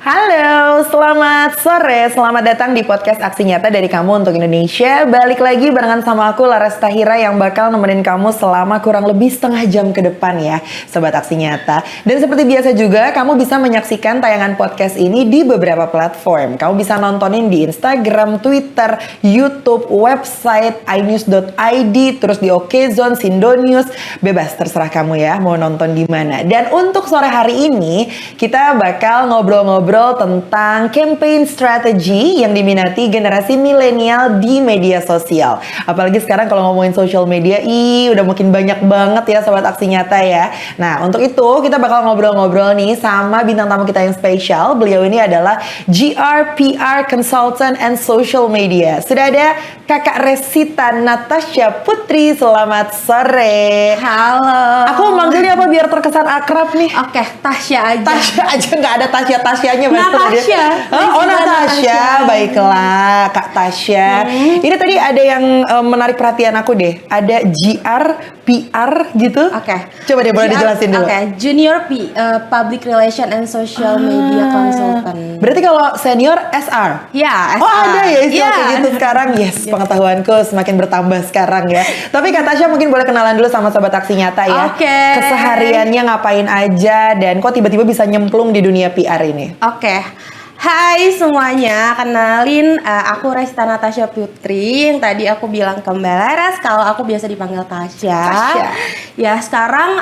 Halo, selamat sore, selamat datang di podcast Aksi Nyata dari Kamu untuk Indonesia. Balik lagi barengan sama aku Laras Tahira yang bakal nemenin kamu selama kurang lebih setengah jam ke depan ya, Sobat Aksi Nyata. Dan seperti biasa juga, kamu bisa menyaksikan tayangan podcast ini di beberapa platform. Kamu bisa nontonin di Instagram, Twitter, YouTube, website, inews.id, terus di Okezone, Sindonews, bebas terserah kamu ya mau nonton di mana. Dan untuk sore hari ini, kita bakal ngobrol-ngobrol tentang campaign strategy yang diminati generasi milenial di media sosial. Apalagi sekarang kalau ngomongin social media, udah makin banyak banget ya Sobat Aksi Nyata ya. Nah, untuk itu kita bakal ngobrol-ngobrol nih sama bintang tamu kita yang spesial. Beliau ini adalah GR PR Consultant and Social Media. Sudah ada Kakak Resita Natasha Putri. Selamat sore. Halo. Aku manggilnya apa biar terkesan akrab nih? Oke, Tasya aja. Tasya aja, nggak ada Tasya-Tasyanya. Natasha. Oh, Natasha. Baiklah, Kak Tasya. Ini tadi ada yang menarik perhatian aku deh. Ada GR, PR gitu. Oke. Coba deh boleh dijelasin dulu. Oke, Junior Public Relation and Social Media Consultant. Berarti kalau senior SR? Ya, SR. Oh, ada ya istilah Ya. kayak gitu sekarang. Yes, pengetahuanku semakin bertambah sekarang ya. Tapi Kak Tasya mungkin boleh kenalan dulu sama Sobat Aksi Nyata ya. Oke. Kesehariannya ngapain aja dan kok tiba-tiba bisa nyemplung di dunia PR ini? Oke. Hai semuanya, kenalin aku Resita Natasha Putri yang tadi aku bilang ke Mbak Laras kalau aku biasa dipanggil Tasya. Ya sekarang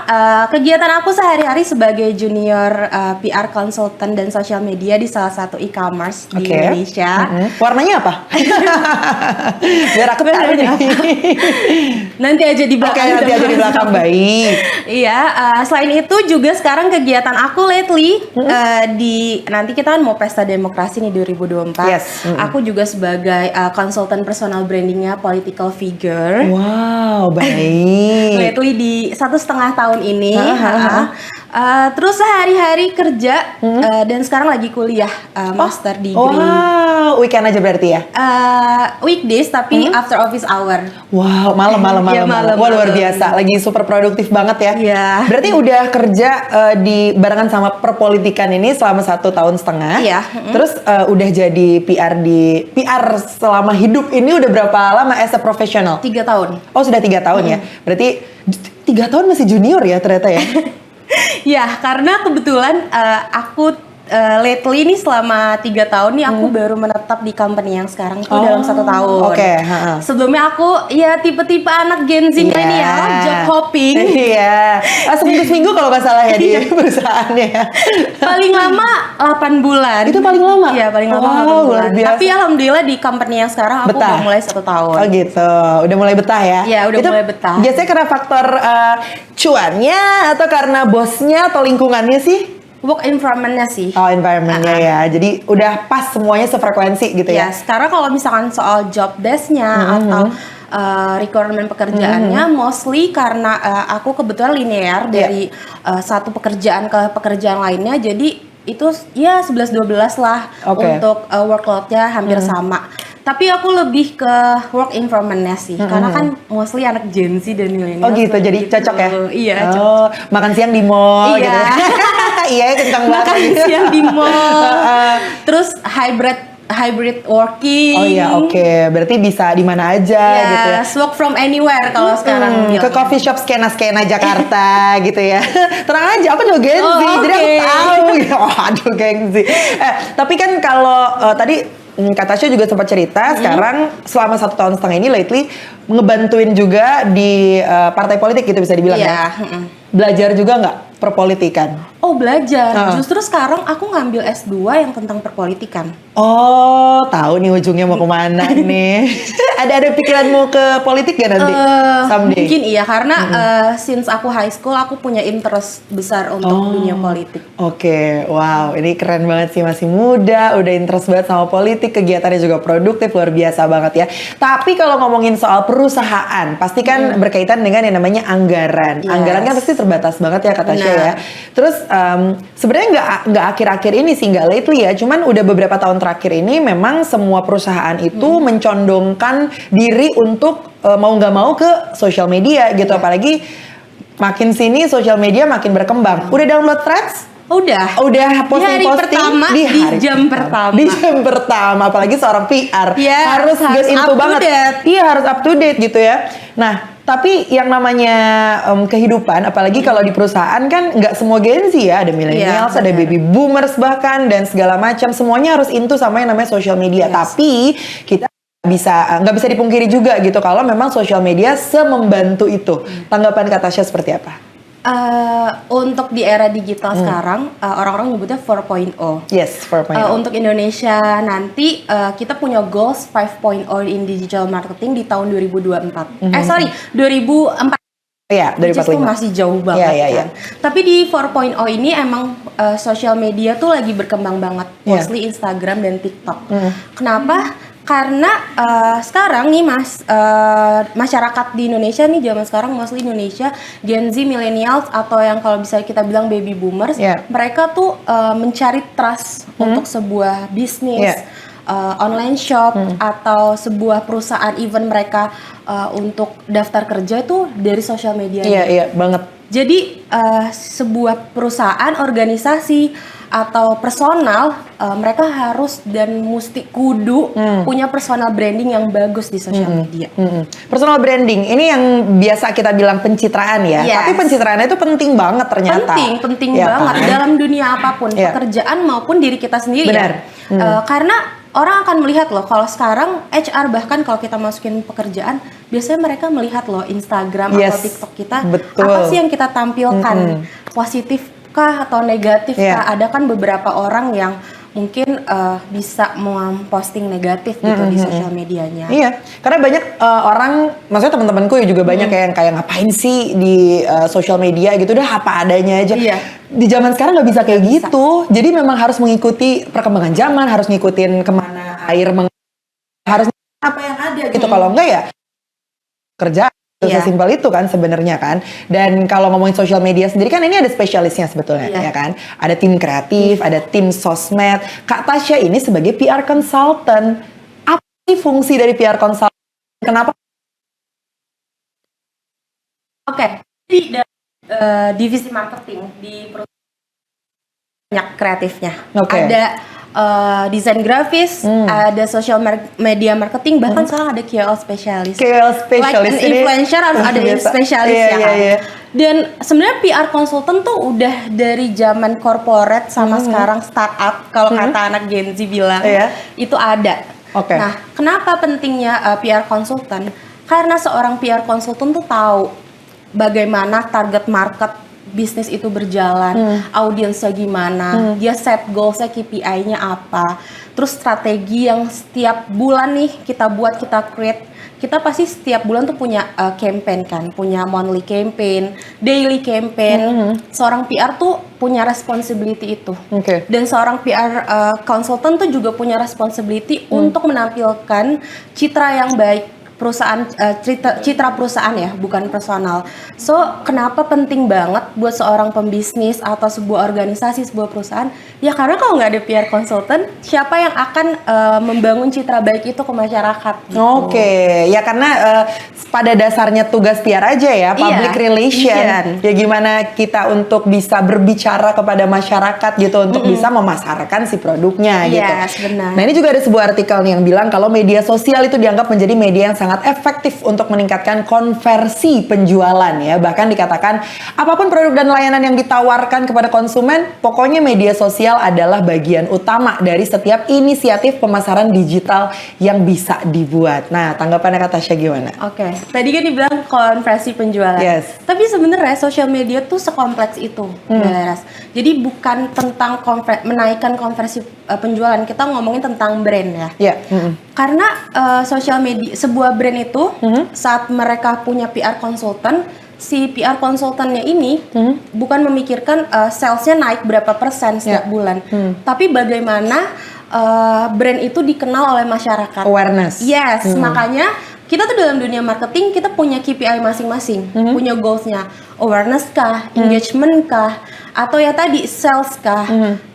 kegiatan aku sehari-hari sebagai junior PR consultant dan social media di salah satu e-commerce di Indonesia. Warnanya apa? Biar aku tahu nih. Nanti aja di belakang. Oke, nanti aja di belakang, baik. Iya, selain itu juga sekarang kegiatan aku lately nanti kita kan mau pesta demokrasi nih 2024. Yes. Aku juga sebagai konsultan personal brandingnya political figure. Wow, baik. Lately di 1,5 tahun ini. Terus sehari-hari kerja dan sekarang lagi kuliah master degree. Wow, weekend aja berarti ya? Weekdays tapi after office hour. Wow, malam. Ya, malam. Wah, luar biasa. Lagi super produktif banget ya. Iya. Berarti udah kerja di barengan sama perpolitikan ini selama 1,5 tahun. Iya. Terus udah jadi PR selama hidup ini udah berapa lama as a professional? 3 tahun. Oh, sudah 3 tahun ya. Berarti 3 tahun masih junior ya ternyata ya. Ya, karena kebetulan aku lately nih selama 3 tahun nih aku baru menetap di company yang sekarang tuh dalam 1 tahun. Oke. Sebelumnya aku ya tipe-tipe anak Gen Z milenial, job hopping. Iya. Seminggu kalau nggak salah ya di perusahaannya. Paling lama 8 bulan. Itu paling lama? Iya, paling lama 8 luar bulan. biasa. Tapi alhamdulillah di company yang sekarang aku Betah. udah mulai 1 tahun. Oh gitu, udah mulai betah ya? Iya, udah mulai betah. Biasanya karena faktor cuannya atau karena bosnya atau lingkungannya sih? Work environment-nya sih. Oh, environment-nya ya. Jadi udah pas semuanya sefrekuensi gitu ya? Ya, sekarang kalau misalkan soal job desk-nya atau requirement pekerjaannya mostly karena aku kebetulan linear dari satu pekerjaan ke pekerjaan lainnya, jadi itu ya 11-12 lah untuk workload-nya hampir sama. Tapi aku lebih ke work environment-nya sih, karena kan mostly anak Gen Z dan milenial. Oh gitu, jadi cocok ya? Iya, Oh, cocok. makan siang di mall Iya. gitu. Iya, kencang banget. Makan siang di mall. Terus hybrid working. Oh iya, oke. Berarti bisa di mana aja gitu ya. Work from anywhere kalau sekarang Ke coffee shop skena Jakarta gitu ya. Tenang aja, aku juga Gen Z, jadi aku tahu gitu. Aduh, Gen Z. Tapi kan kalau tadi Kak Tasya juga sempat cerita sekarang selama 1,5 tahun ini lately ngebantuin juga di partai politik gitu bisa dibilang ya. Belajar juga nggak perpolitikan? Oh, belajar. Justru sekarang aku ngambil S2 yang tentang perpolitikan. Oh, tahu nih ujungnya mau kemana nih. Ada pikiran mau ke politik gak nanti? Someday? Mungkin iya, karena since aku high school aku punya interest besar untuk dunia politik. Oke, wow, ini keren banget sih, masih muda, udah interest banget sama politik, kegiatannya juga produktif, luar biasa banget ya. Tapi kalau ngomongin soal perusahaan, pasti kan berkaitan dengan yang namanya anggaran. Yes. Anggaran kan pasti terbatas banget ya kata Tasya ya. Terus sebenarnya nggak akhir-akhir ini sih, nggak lately ya, cuman udah beberapa tahun terakhir ini memang semua perusahaan itu mencondongkan diri untuk mau nggak mau ke social media gitu, apalagi makin sini social media makin berkembang. Udah download Threads? Udah posting-posting di jam pertama. Di jam pertama, apalagi seorang PR harus get into banget. Iya, harus up to date gitu ya. Nah, tapi yang namanya kehidupan, apalagi kalau di perusahaan kan nggak semua Gen Z ya, ada millennials, ada baby boomers bahkan dan segala macam, semuanya harus into sama yang namanya social media. Tapi kita nggak bisa dipungkiri juga gitu kalau memang social media semembantu itu. Tanggapan Kak Tasya seperti apa? Untuk di era digital sekarang, orang-orang nyebutnya 4.0. Yes, 4.0. Untuk Indonesia nanti kita punya goals 5.0 in digital marketing di tahun 2024. 2004. Iya, dari 45. Itu masih jauh banget kan. Tapi di 4.0 ini emang social media tuh lagi berkembang banget, mostly Instagram dan TikTok. Kenapa? Karena sekarang nih masyarakat di Indonesia nih, zaman sekarang mostly Indonesia, Gen Z, millennials, atau yang kalau bisa kita bilang baby boomers, mereka tuh mencari trust untuk sebuah bisnis, online shop, atau sebuah perusahaan, even mereka untuk daftar kerja itu dari sosial media. Iya banget. Jadi sebuah perusahaan, organisasi, atau personal, mereka harus dan mesti kudu punya personal branding yang bagus di sosial media. Personal branding ini yang biasa kita bilang pencitraan ya, tapi pencitraannya itu penting banget ternyata. Penting banget dalam dunia apapun, pekerjaan maupun diri kita sendiri. Benar. Karena orang akan melihat loh, kalau sekarang HR, bahkan kalau kita masukin pekerjaan, biasanya mereka melihat loh Instagram atau TikTok kita, apa sih yang kita tampilkan, positif kah atau negatif kah? Ada kan beberapa orang yang mungkin bisa memposting negatif gitu di sosial medianya. Iya, karena banyak orang, maksudnya teman-temanku juga banyak yang kayak ngapain sih di sosial media gitu, udah apa adanya aja. Di zaman sekarang nggak bisa kayak gitu, jadi memang harus mengikuti perkembangan zaman, harus ngikutin kemana air harus apa yang ada gitu. Kalau enggak ya kerja. Sesimpel itu kan sebenarnya kan. Dan kalau ngomongin social media sendiri kan ini ada spesialisnya sebetulnya ya kan. Ada tim kreatif, ada tim sosmed. Kak Tasya ini sebagai PR consultant. Apa sih fungsi dari PR consultant? Kenapa? Di divisi marketing di perusahaan banyak kreatifnya. Ada desain grafis, ada social media marketing, bahkan sekarang ada KOL spesialis. Like an influencer harus ada spesialis Dan sebenarnya PR consultant tuh udah dari zaman corporate sama sekarang startup, kalau kata anak Gen Z bilang, itu ada. Nah, kenapa pentingnya PR consultant? Karena seorang PR consultant tuh tahu bagaimana target market bisnis itu berjalan, audiensnya gimana, dia set goalsnya, KPI-nya apa, terus strategi yang setiap bulan nih kita buat, kita create, kita pasti setiap bulan tuh punya campaign kan, punya monthly campaign, daily campaign. Seorang PR tuh punya responsibility itu, dan seorang PR consultant tuh juga punya responsibility untuk menampilkan citra yang baik perusahaan, citra perusahaan ya, bukan personal. So, kenapa penting banget buat seorang pembisnis atau sebuah organisasi, sebuah perusahaan? Ya karena kalau nggak ada PR consultant, siapa yang akan membangun citra baik itu ke masyarakat? Gitu. Ya karena pada dasarnya tugas PR aja ya, public relation. Ya gimana kita untuk bisa berbicara kepada masyarakat gitu, untuk bisa memasarkan si produknya gitu. Benar. Nah, ini juga ada sebuah artikel nih yang bilang kalau media sosial itu dianggap menjadi media yang sangat efektif untuk meningkatkan konversi penjualan ya. Bahkan dikatakan apapun produk dan layanan yang ditawarkan kepada konsumen, pokoknya media sosial adalah bagian utama dari setiap inisiatif pemasaran digital yang bisa dibuat. Nah, tanggapannya Kak Tasya gimana? Tadi kan dibilang konversi penjualan. Tapi sebenarnya social media tuh sekompleks itu, Laras. Jadi bukan tentang menaikkan konversi penjualan, kita ngomongin tentang brand ya. Karena social media, sebuah brand itu saat mereka punya PR consultant, si PR consultantnya ini bukan memikirkan salesnya naik berapa persen setiap bulan, tapi bagaimana brand itu dikenal oleh masyarakat. Awareness. Makanya kita tuh dalam dunia marketing kita punya KPI masing-masing, punya goalsnya, awareness kah, engagement kah, atau ya tadi sales kah.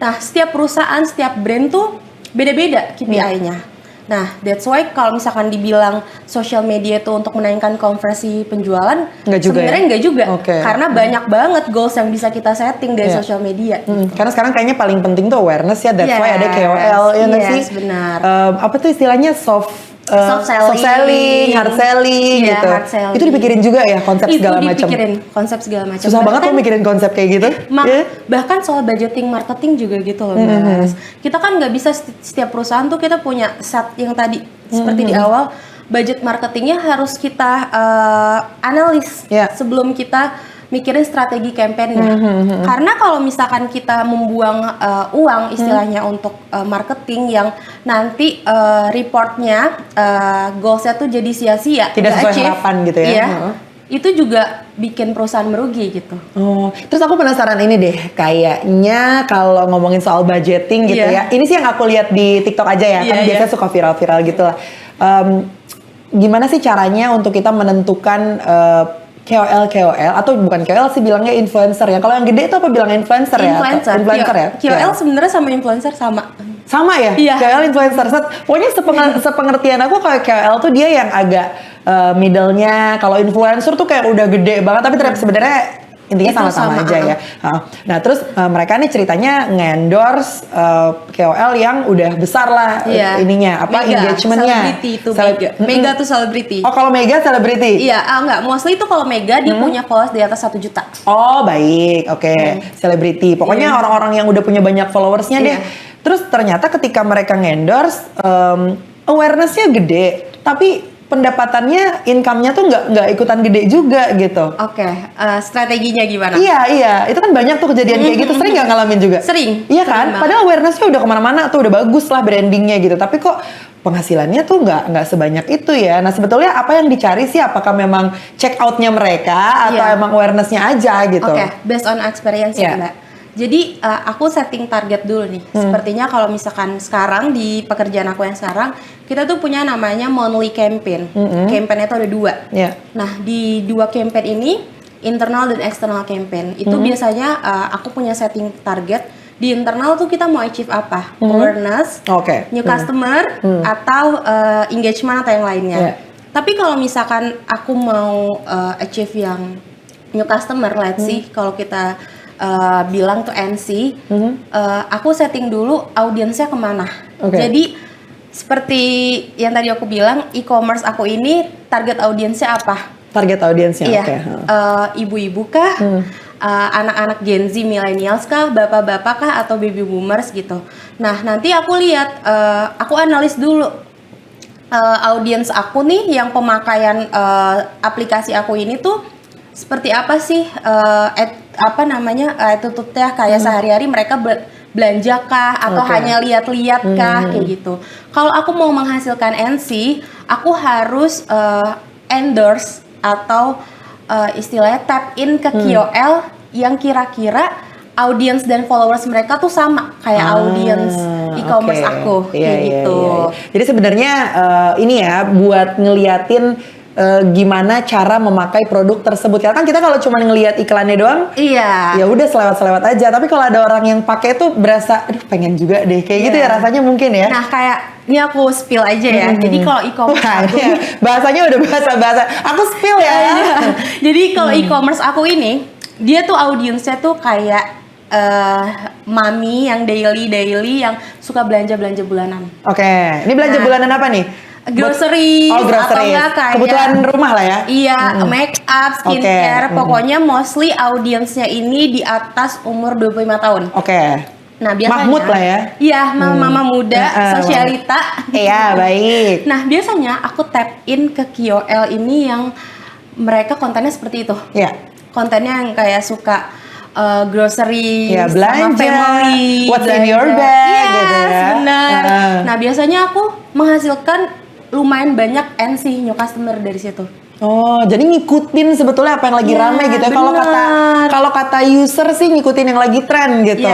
Nah, setiap perusahaan, setiap brand tuh beda-beda KPI-nya. Nah, that's why kalau misalkan dibilang social media itu untuk menaikkan konversi penjualan, Nggak juga sebenarnya ya? nggak juga. Oke. Karena banyak banget goals yang bisa kita setting dari Iya. social media. Karena sekarang kayaknya paling penting tuh awareness ya, that's why ada Yes, KOL ya nggak sih? yes, benar. Apa tuh istilahnya soft Soft selling. hard selling Iya, gitu. hard selling. Itu dipikirin juga ya konsep Itu segala macam. dipikirin konsep segala macam. Susah banget tuh mikirin konsep kayak gitu. Iya. Bahkan soal budgeting marketing juga gitu loh, Mas. Kita kan nggak bisa setiap perusahaan tuh kita punya set yang tadi seperti di awal, budget marketingnya harus kita analis Yeah. sebelum kita mikirin strategi campaignnya. Karena kalau misalkan kita membuang uang istilahnya untuk marketing yang nanti reportnya goalsnya tuh jadi sia-sia, Tidak nggak sesuai achieve, harapan gitu ya. iya, itu juga bikin perusahaan merugi gitu. Oh, terus aku penasaran ini deh, kayaknya kalau ngomongin soal budgeting gitu Iya. ya, ini sih yang aku lihat di TikTok aja ya, kan Iya, biasanya suka viral-viral gitu lah. Gimana sih caranya untuk kita menentukan KOL atau bukan KOL sih bilangnya influencer ya? Kalau yang gede itu apa bilangnya influencer ya? Influencer ya? KOL sebenarnya sama influencer sama. Sama ya? Iya. KOL influencer. Pokoknya sepengertian aku kalau KOL tuh dia yang agak middle-nya. Kalau influencer tuh kayak udah gede banget, tapi ternyata sebenarnya intinya Itu sama-sama sama, aja ya. Nah terus mereka nih ceritanya nge-endorse KOL yang udah besar lah ininya, apa engagementnya. Selebriti itu Mega tuh selebriti. Oh kalau Mega selebriti? Iya, enggak. Mostly itu kalau Mega dia punya followers di atas 1 juta. Oh baik, oke. Selebriti. Pokoknya orang-orang yang udah punya banyak followersnya deh. Terus ternyata ketika mereka nge-endorse, awareness-nya gede, tapi pendapatannya, income-nya tuh nggak ikutan gede juga gitu. Oke, strateginya gimana? Iya, itu kan banyak tuh kejadian kayak gitu. Sering nggak ngalamin juga? Sering. Iya kan? Sering Padahal awareness-nya udah kemana-mana tuh, udah bagus lah brandingnya gitu. Tapi kok penghasilannya tuh nggak sebanyak itu ya. Nah sebetulnya apa yang dicari sih? Apakah memang check out-nya mereka atau emang awareness-nya aja gitu? Oke, based on experience ya Mbak. Jadi aku setting target dulu nih. Sepertinya kalau misalkan sekarang di pekerjaan aku yang sekarang, kita tuh punya namanya monthly campaign. Campaignnya tuh ada 2. Nah di 2 campaign ini, internal dan external campaign, itu biasanya aku punya setting target. Di internal tuh kita mau achieve apa? Awareness, new customer, atau engagement atau yang lainnya. Tapi kalau misalkan aku mau achieve yang new customer, let's see, kalau kita bilang tuh NC, aku setting dulu audiensnya kemana. Jadi seperti yang tadi aku bilang, e-commerce aku ini target audiensnya apa? Target audiensnya, Ibu-ibu kah? Anak-anak Gen Z, millennials kah? Bapak-bapak kah? Atau baby boomers gitu. Nah nanti aku lihat, aku analis dulu audiens aku nih yang pemakaian aplikasi aku ini tuh seperti apa sih attitude-nya kayak sehari-hari mereka belanja kah atau hanya lihat-lihat kah kayak gitu. Kalau aku mau menghasilkan NC, aku harus endorse atau istilahnya tap in ke KOL yang kira-kira audience dan followers mereka tuh sama kayak audience e-commerce aku kayak gitu. Jadi sebenarnya ini ya buat ngeliatin gimana cara memakai produk tersebut. Ya kan kita kalau cuma ngelihat iklannya doang, ya udah selewat-selewat aja. Tapi kalau ada orang yang pakai tuh berasa, aduh pengen juga deh kayak gitu ya rasanya mungkin ya. Nah kayak ini aku spill aja ya. Jadi kalau e-commerce aku, bahasanya udah bahasa. Aku spill ya. Jadi kalau e-commerce aku ini, dia tuh audiensnya tuh kayak mami yang daily yang suka belanja bulanan. Oke, ini belanja bulanan apa nih? Grocery atau enggak kayak kebutuhan rumah lah ya. Iya, make up, skincare, pokoknya mostly audiensnya ini di atas umur 25 tahun. Nah, biasanya Mahmud lah ya. Iya, mama muda, sosialita. Iya, baik. Nah, biasanya aku tap in ke KOL ini yang mereka kontennya seperti itu. Kontennya yang kayak suka grocery, belanja, sama family, what's in your bag, gitu ya. Benar. Nah, biasanya aku menghasilkan lumayan banyak NC new customer dari situ. Oh, jadi ngikutin sebetulnya apa yang lagi rame gitu ya. Kalau kata user sih ngikutin yang lagi tren gitu.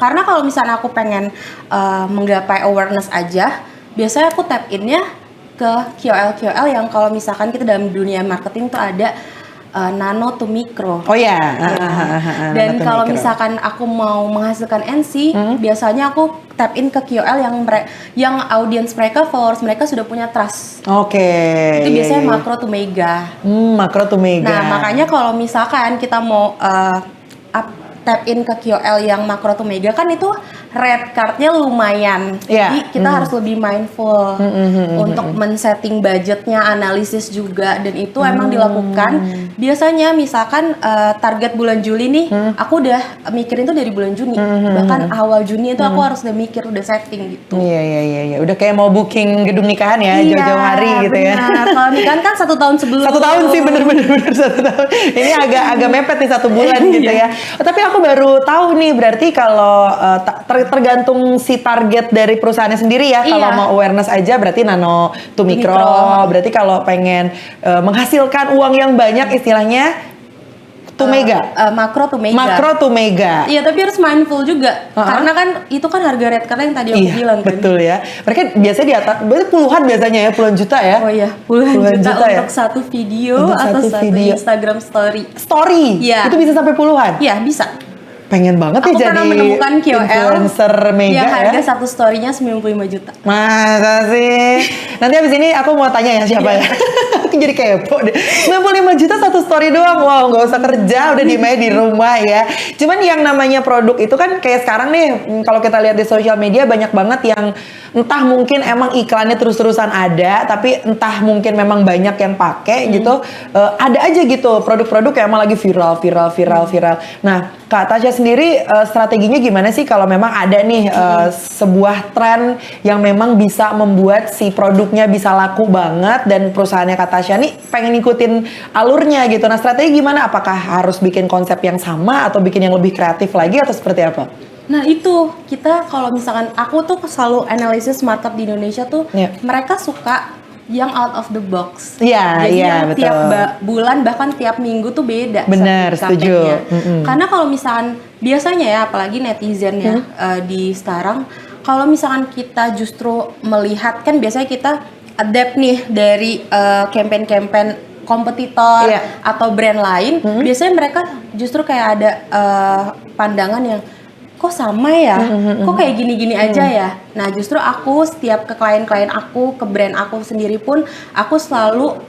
Karena kalau misalnya aku pengen menggapai awareness aja, biasanya aku tap innya ke KOL yang kalau misalkan kita dalam dunia marketing tuh ada nano to micro. Oh ya. Dan kalau misalkan aku mau menghasilkan NC, biasanya aku tap in ke KOL yang audiens mereka, followers mereka sudah punya trust. Oke. Itu biasanya makro to mega. Makro to mega. Nah, makanya kalau misalkan kita mau tap in ke KOL yang makro to mega, kan itu red card-nya lumayan. Jadi kita harus lebih mindful untuk men-setting budgetnya, analisis juga, dan itu emang dilakukan. Biasanya misalkan target bulan Juli nih, aku udah mikirin tuh dari bulan Juni. Bahkan awal Juni itu aku harus udah mikir, udah setting gitu. Iya. Udah kayak mau booking gedung nikahan ya, jauh-jauh hari gitu ya. Kalau nikahan kan 1 tahun sebelum. 1 tahun sih, bener 1 tahun. Ini agak mepet nih 1 bulan gitu ya. Tapi aku baru tahu nih, berarti kalau tergantung si target dari perusahaannya sendiri ya. Kalau mau awareness aja berarti nano to micro. Berarti kalau pengen menghasilkan uang yang banyak istilahnya to mega. Makro to mega. Makro to mega. Iya, tapi harus mindful juga. Karena kan itu kan harga red card yang tadi aku bilang kan. Betul ya. Mereka biasanya di atas puluhan biasanya ya, puluhan juta ya. Oh iya, puluhan juta ya? untuk satu video atau satu Instagram story. Story? Iya. Itu bisa sampai puluhan? Iya, bisa. Pengen banget aku ya jadi menemukan KOL influencer mega yang harga ya. satu story-nya 95 juta. Masa sih? Nanti abis ini aku mau tanya ya siapa ya. Aku jadi kepo deh. 95 juta satu story doang. Wow, gak usah kerja, udah diem aja di rumah ya. Cuman yang namanya produk itu kan kayak sekarang nih, kalau kita lihat di sosial media banyak banget yang entah mungkin emang iklannya terus-terusan ada, tapi entah mungkin memang banyak yang pakai gitu. Ada aja gitu produk-produk yang emang lagi viral. Nah, Kak Tasya sendiri strateginya gimana sih kalau memang ada nih sebuah tren yang memang bisa membuat si produknya bisa laku banget dan perusahaannya Kak Tasya nih pengen ngikutin alurnya gitu. Nah, strategi gimana? Apakah harus bikin konsep yang sama atau bikin yang lebih kreatif lagi atau seperti apa? Nah, itu kita kalau misalkan aku tuh selalu analisis market di Indonesia tuh mereka suka yang out of the box. Iya, betul. Tiap bulan bahkan tiap minggu tuh beda. Benar, setuju. Karena kalau misalkan biasanya ya, apalagi netizen ya di sekarang, kalau misalkan kita justru melihat, kan biasanya kita adapt nih dari campaign-campaign kompetitor atau brand lain, biasanya mereka justru kayak ada pandangan yang kok sama ya, kok kayak gini-gini aja ya. Nah, justru aku setiap ke klien-klien aku, ke brand aku sendiri pun, aku selalu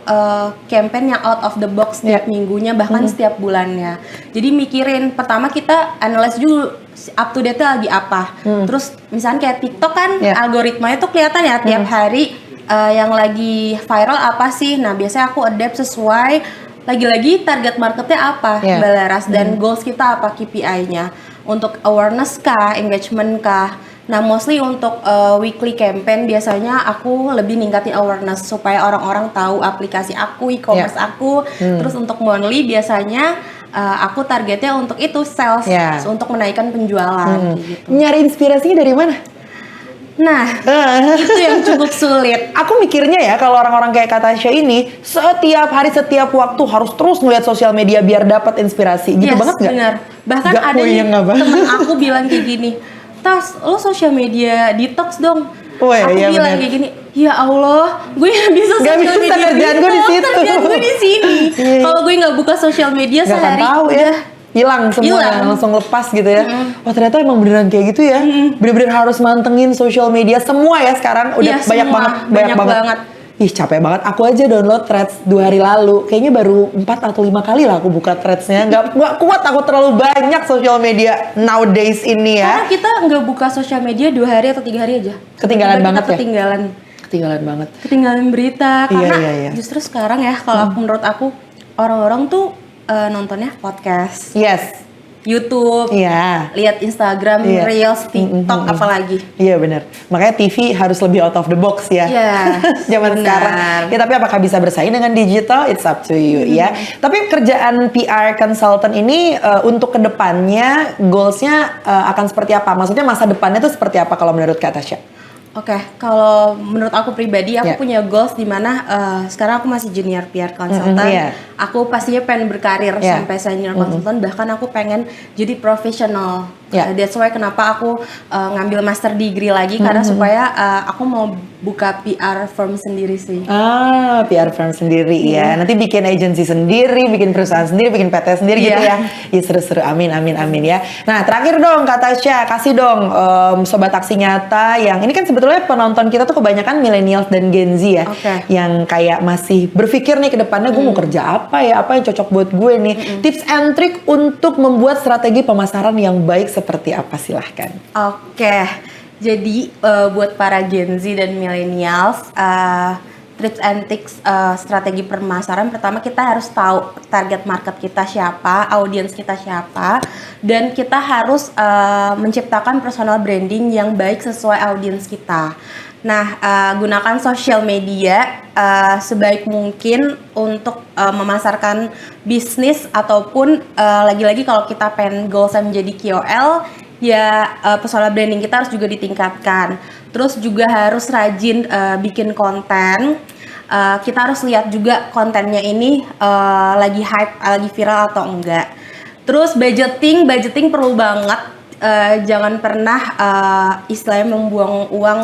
campaign yang out of the box setiap minggunya, bahkan setiap bulannya. Jadi mikirin, pertama kita analyze dulu up to date lagi apa. Terus misalnya kayak TikTok kan algoritmanya tuh kelihatan ya tiap hari yang lagi viral apa sih. Nah, biasanya aku adapt sesuai lagi-lagi target marketnya apa, Mbak Laras, dan goals kita apa, KPI-nya. Untuk awareness kah, engagement kah. Nah, mostly untuk weekly campaign biasanya aku lebih ningkatin awareness supaya orang-orang tahu aplikasi aku, e-commerce aku. Terus untuk monthly biasanya aku targetnya untuk itu sales, untuk menaikkan penjualan. Gitu. Nyari inspirasinya dari mana? Nah, itu yang cukup sulit. Aku mikirnya ya, kalau orang-orang kayak Kak Tasya ini setiap hari, setiap waktu harus terus ngeliat sosial media biar dapat inspirasi. Gitu banget nggak? Benar. Bahkan gak ada temen aku bilang kayak gini, Tas, lo sosial media detox dong. Aku bilang kayak gini, ya Allah, gue nggak bisa sosial media kerjaan gue di situ. Kerjaan gue di sini. Kalau gue nggak buka sosial media sehari, hilang semua, langsung lepas gitu ya. Wah, ternyata emang beneran kayak gitu ya. Bener-bener harus mantengin sosial media semua ya sekarang. Udah banyak banget. Ih, capek banget. Aku aja download Threads 2 hari lalu. Kayaknya baru 4 atau 5 kali lah aku buka Threads-nya. Nggak kuat, aku terlalu banyak sosial media nowadays ini ya. Karena kita nggak buka sosial media 2 hari atau 3 hari aja. Ketinggalan banget ya? Ketinggalan banget. Ketinggalan berita. Karena iya. justru sekarang ya, kalau menurut aku, orang-orang tuh nontonnya podcast. YouTube, lihat Instagram, Reels, TikTok, apalagi. Iya benar. Makanya TV harus lebih out of the box ya. Zaman sekarang. Ya, tapi apakah bisa bersaing dengan digital? It's up to you ya. Tapi kerjaan PR consultant ini untuk kedepannya goalsnya akan seperti apa? Maksudnya masa depannya tuh seperti apa kalau menurut Kak Tasya? Oke, kalau menurut aku pribadi, aku punya goals di mana sekarang aku masih junior PR consultant. Aku pastinya pengen berkarir sampai senior consultant, bahkan aku pengen jadi profesional Ya. That's why kenapa aku ngambil master degree lagi karena supaya aku mau buka PR firm sendiri sih. PR firm sendiri ya. Nanti bikin agency sendiri, bikin perusahaan sendiri, bikin PT sendiri gitu ya. Iya seru-seru. Amin ya. Nah terakhir dong Kak Tasya, kasih dong Sobat Aksi Nyata yang ini kan sebetulnya penonton kita tuh kebanyakan millennials dan Gen Z ya. Yang kayak masih berpikir nih ke depannya gue mau kerja apa ya, apa yang cocok buat gue nih. Tips and trick untuk membuat strategi pemasaran yang baik seperti apa, silahkan. Jadi buat para Gen Z dan millennials, tips and tricks strategi pemasaran, pertama kita harus tahu target market kita siapa, audiens kita siapa, dan kita harus menciptakan personal branding yang baik sesuai audiens kita. Nah, gunakan social media sebaik mungkin untuk memasarkan bisnis ataupun lagi-lagi kalau kita pengen goals menjadi KOL, ya personal branding kita harus juga ditingkatkan. Terus juga harus rajin bikin konten. Kita harus lihat juga kontennya ini lagi hype, lagi viral atau enggak. Terus budgeting perlu banget. Jangan pernah istilahnya membuang uang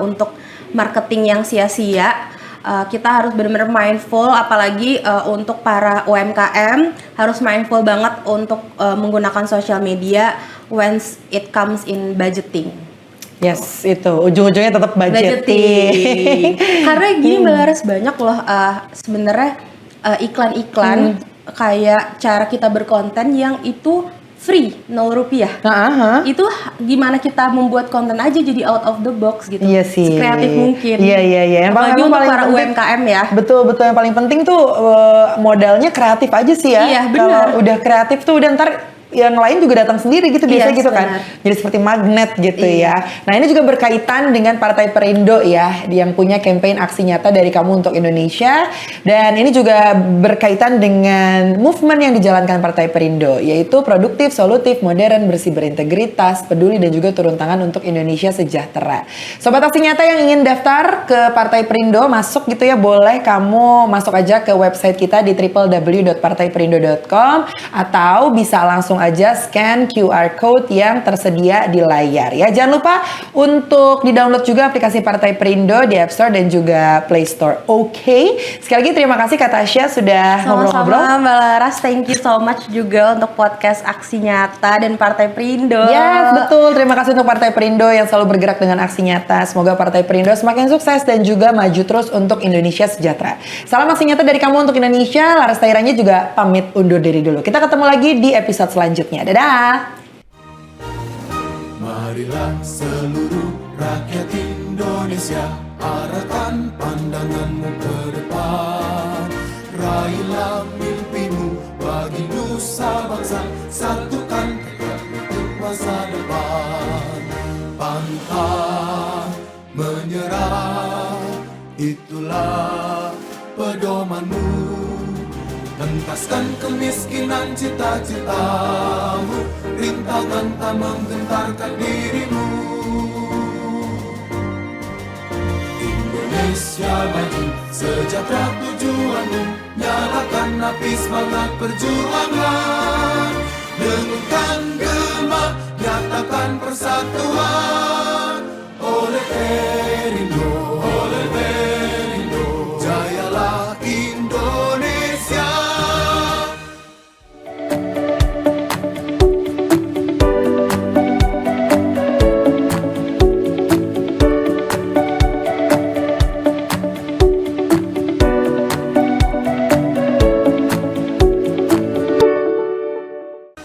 untuk marketing yang sia-sia. Kita harus benar-benar mindful, apalagi untuk para UMKM harus mindful banget untuk menggunakan sosial media once it comes in budgeting. Yes, itu ujung-ujungnya tetap budgeting. Karena gini Mbak Laras, banyak loh sebenarnya iklan-iklan kayak cara kita berkonten yang itu free, 0 rupiah. Itu gimana kita membuat konten aja jadi out of the box gitu. Iya sih. Sekreatif mungkin. Iya. Apalagi untuk para UMKM ya. Betul. Yang paling penting tuh modalnya kreatif aja sih ya. Iya, benar. Kalau udah kreatif tuh udah ntar yang lain juga datang sendiri gitu, biasanya gitu kan. Jadi seperti magnet gitu ya. Nah ini juga berkaitan dengan Partai Perindo ya, yang punya campaign aksi nyata dari kamu untuk Indonesia. Dan ini juga berkaitan dengan movement yang dijalankan Partai Perindo, yaitu produktif, solutif, modern, bersih, berintegritas, peduli, dan juga turun tangan untuk Indonesia sejahtera. Sobat Aksi Nyata yang ingin daftar ke Partai Perindo, masuk gitu ya, boleh kamu masuk aja ke website kita di www.partaiperindo.com atau bisa langsung aja scan QR code yang tersedia di layar ya. Jangan lupa untuk di-download juga aplikasi Partai Perindo di App Store dan juga Play Store. Oke. Sekali lagi terima kasih Kak Tasya sudah ngobrol-ngobrol. Sama-sama Mbak Laras, thank you so much juga untuk podcast Aksi Nyata dan Partai Perindo. Yes, betul. Terima kasih untuk Partai Perindo yang selalu bergerak dengan aksi nyata. Semoga Partai Perindo semakin sukses dan juga maju terus untuk Indonesia sejahtera. Salam aksi nyata dari kamu untuk Indonesia. Laras Tahiranya juga pamit undur diri dulu. Kita ketemu lagi di episode selanjutnya. Dadah! Marilah seluruh rakyat Indonesia, arahkan pandanganmu ke depan. Raihlah mimpimu bagi nusa bangsa, satukan tekad untuk masa depan. Pantang menyerah, itulah pedomanmu. Hentaskan kemiskinan cita-citamu, rintangan tak menggentarkan dirimu. Indonesia maju, sejahtera tujuanmu, nyalakan api semangat perjuangan. Dengungkan gema, nyatakan persatuan.